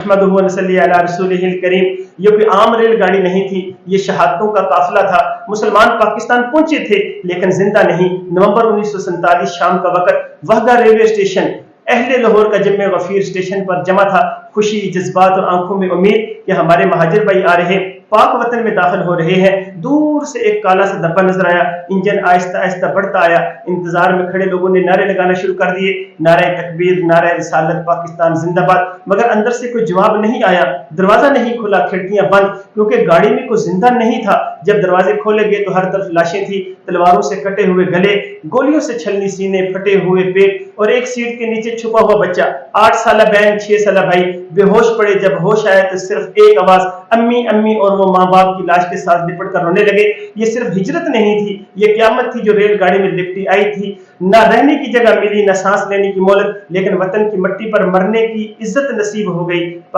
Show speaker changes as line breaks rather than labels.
अहमदुहु व नसल्ली अला रसूलिहिल करीम। ये कोई आम रेल गाड़ी नहीं थी, ये शहादतों का काफिला था। मुसलमान पाकिस्तान पहुंचे थे लेकिन जिंदा नहीं। नवंबर 1947 शाम का वक्त, वहदा रेलवे स्टेशन अहले लाहौर का जम्मे गफीर स्टेशन पर जमा था। खुशी, जज्बात और आंखों में उम्मीद कि हमारे महाजिर भाई आ रहे, पाक वतन में दाखिल हो रहे हैं। दूर से एक काला सा धब्बा नजर आया, इंजन आहिस्ता आहिस्ता बढ़ता आया। इंतजार में खड़े लोगों ने नारे लगाना शुरू कर दिए, नारे तकबीर, नारे रिसालत, पाकिस्तान जिंदाबाद। मगर अंदर से कोई जवाब नहीं आया। दरवाजा नहीं खुला, खिड़कियां बंद, क्योंकि गाड़ी में कोई जिंदा नहीं था। जब दरवाजे खोले गए तो हर तरफ लाशें थी, तलवारों से कटे हुए गले, गोलियों से छलनी सीने, फटे हुए पेट और एक सीट के नीचे छुपा हुआ बच्चा। 8 साल बहन, 6 साल भाई बेहोश पड़े। जब होश आया तो सिर्फ एक आवाज, अम्मी अम्मी, और वो माँ बाप की लाश के साथ लिपट कर रोने लगे। ये सिर्फ हिजरत नहीं थी, ये क्यामत थी जो रेलगाड़ी में लिपटी आई थी। ना रहने की जगह मिली, ना सांस लेने की मोहलत, लेकिन वतन की मिट्टी पर मरने की इज्जत नसीब हो गई।